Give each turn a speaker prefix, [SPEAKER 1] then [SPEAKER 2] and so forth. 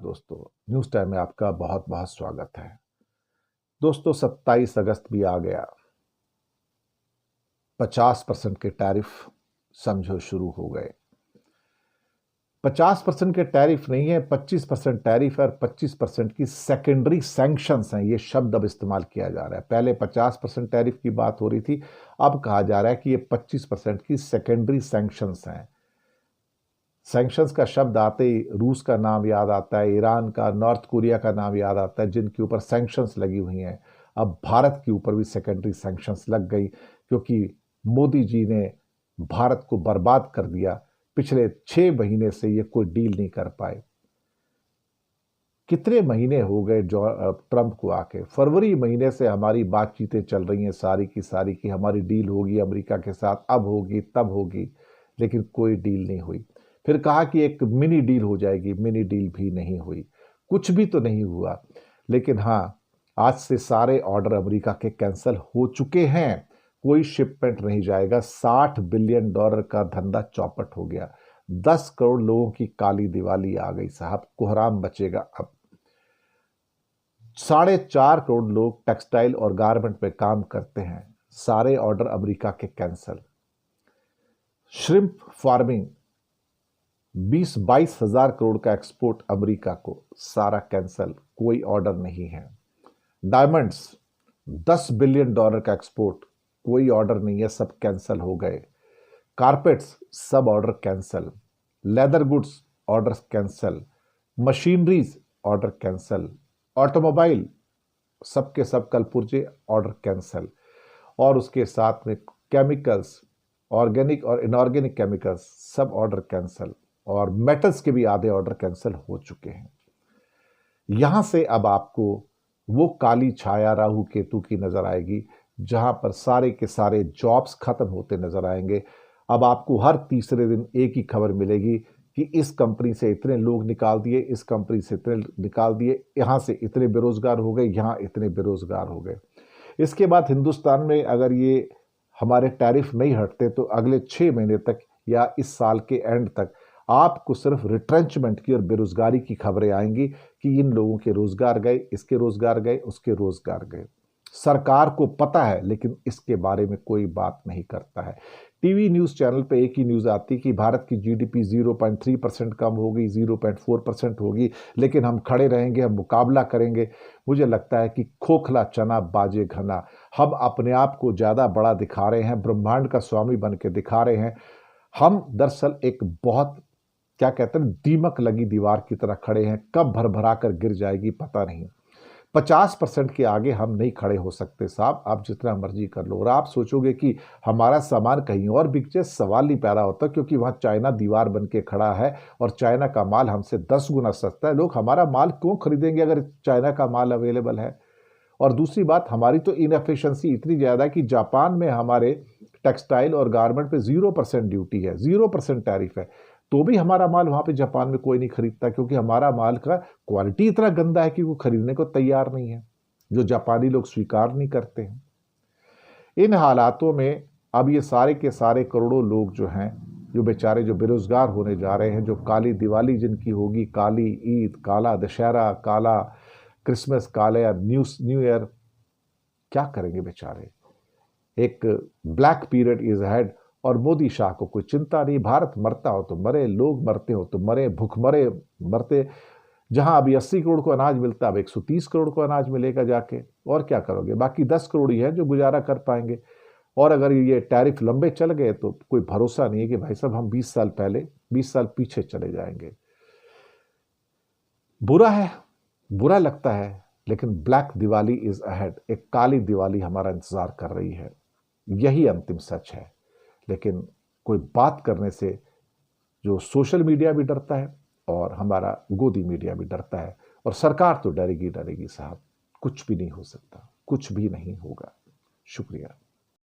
[SPEAKER 1] दोस्तों, news time में आपका बहुत बहुत स्वागत है। दोस्तों, 27 अगस्त भी आ गया। 50% के टैरिफ समझो शुरू हो गए। 50% के टैरिफ नहीं है, 25% टैरिफ है और 25% की सेकेंडरी सैंक्शंस हैं। ये शब्द अब इस्तेमाल किया जा रहा है। पहले 50% टैरिफ की बात हो रही थी, अब कहा जा रहा है कि ये 25% की सेकेंडरी सैंक्शंस हैं। सैंक्शंस का शब्द आते ही रूस का नाम याद आता है, ईरान का, नॉर्थ कोरिया का नाम याद आता है, जिनके ऊपर सैंक्शंस लगी हुई हैं। अब भारत के ऊपर भी सेकेंडरी सैंक्शंस लग गई, क्योंकि मोदी जी ने भारत को बर्बाद कर दिया। पिछले 6 महीने से ये कोई डील नहीं कर पाए। कितने महीने हो गए ट्रंप को आके? फरवरी महीने से हमारी बातचीतें चल रही हैं सारी की सारी, कि हमारी डील होगी अमेरिका के साथ, अब होगी तब होगी, लेकिन कोई डील नहीं हुई। फिर कहा कि एक मिनी डील हो जाएगी, मिनी डील भी नहीं हुई, कुछ भी तो नहीं हुआ। लेकिन हाँ, आज से सारे ऑर्डर अमेरिका के कैंसिल हो चुके हैं। कोई शिपमेंट नहीं जाएगा। $60 बिलियन का धंधा चौपट हो गया। 10 करोड़ लोगों की काली दिवाली आ गई साहब, कोहराम बचेगा अब। 4.5 करोड़ लोग टेक्सटाइल और गारमेंट में काम करते हैं, सारे ऑर्डर अमेरिका के कैंसिल। श्रिम्प फार्मिंग 20-22 हजार करोड़ का एक्सपोर्ट अमेरिका को, सारा कैंसिल, कोई ऑर्डर नहीं है। डायमंड्स $10 बिलियन का एक्सपोर्ट, कोई ऑर्डर नहीं है, सब कैंसिल हो गए। कारपेट्स सब order cancel. Leather goods order cancel. Machineries order cancel. Automobile सबके सब कल पुर्जे ऑर्डर कैंसिल। और उसके साथ में केमिकल्स, ऑर्गेनिक और इनऑर्गेनिक केमिकल्स, सब ऑर्डर कैंसिल। और मेटल्स के भी आधे ऑर्डर कैंसिल हो चुके हैं। यहां से अब आपको वो काली छाया राहु केतु की नजर आएगी, जहां पर सारे के सारे जॉब्स खत्म होते नजर आएंगे। अब आपको हर तीसरे दिन एक ही खबर मिलेगी कि इस कंपनी से इतने लोग निकाल दिए, इस कंपनी से इतने निकाल दिए, यहां से इतने बेरोजगार हो गए, यहां इतने बेरोजगार हो गए। इसके बाद हिंदुस्तान में अगर ये हमारे टैरिफ नहीं हटते तो अगले 6 महीने तक या इस साल के एंड तक आपको सिर्फ रिट्रेंचमेंट की और बेरोजगारी की खबरें आएंगी कि इन लोगों के रोजगार गए, इसके रोजगार गए, उसके रोजगार गए। सरकार को पता है, लेकिन इसके बारे में कोई बात नहीं करता है। टीवी न्यूज़ चैनल पे एक ही न्यूज़ आती कि भारत की जीडीपी 0.3% कम होगी, 0.4% होगी, लेकिन हम खड़े रहेंगे, हम मुकाबला करेंगे। मुझे लगता है कि खोखला चना बाजे घना। हम अपने आप को ज़्यादा बड़ा दिखा रहे हैं, ब्रह्मांड का स्वामी बन के दिखा रहे हैं। हम दरअसल एक बहुत, क्या कहते हैं, दीमक लगी दीवार की तरह खड़े हैं। कब भरभरा कर गिर जाएगी पता नहीं। 50% के आगे हम नहीं खड़े हो सकते साहब, आप जितना मर्जी कर लो। और आप सोचोगे कि हमारा सामान कहीं और बिक जाए, सवाल नहीं पैदा होता, क्योंकि वहां चाइना दीवार बन के खड़ा है और चाइना का माल हमसे 10 गुना सस्ता है। लोग हमारा माल क्यों खरीदेंगे अगर चाइना का माल अवेलेबल है? और दूसरी बात, हमारी तो इनएफिशिएंसी इतनी ज़्यादा है कि जापान में हमारे टेक्सटाइल और गारमेंट पे 0% ड्यूटी है, 0% टैरिफ है, तो भी हमारा माल वहां पे जापान में कोई नहीं खरीदता, क्योंकि हमारा माल का क्वालिटी इतना गंदा है कि वो खरीदने को तैयार नहीं है, जो जापानी लोग स्वीकार नहीं करते हैं। इन हालातों में अब ये सारे के सारे करोड़ों लोग जो हैं, जो बेचारे जो बेरोजगार होने जा रहे हैं, जो काली दिवाली जिनकी होगी, काली ईद, काला दशहरा, काला क्रिसमस, काला न्यू ईयर, क्या करेंगे बेचारे? एक ब्लैक पीरियड इज अहेड। और मोदी शाह को कोई चिंता नहीं। भारत मरता हो तो मरे, लोग मरते हो तो मरे, भूखमरे मरते। जहां अभी 80 करोड़ को अनाज मिलता है, अब 130 करोड़ को अनाज मिलेगा जाके। और क्या करोगे? बाकी 10 करोड़ ही है जो गुजारा कर पाएंगे। और अगर ये टैरिफ लंबे चल गए तो कोई भरोसा नहीं है कि भाई साहब हम 20 साल पहले, 20 साल पीछे चले जाएंगे। बुरा है, बुरा लगता है, लेकिन ब्लैक दिवाली इज अहेड। एक काली दिवाली हमारा इंतजार कर रही है, यही अंतिम सच है। लेकिन कोई बात करने से जो सोशल मीडिया भी डरता है और हमारा गोदी मीडिया भी डरता है। और सरकार तो डरेगी डरेगी साहब, कुछ भी नहीं हो सकता, कुछ भी नहीं होगा। शुक्रिया।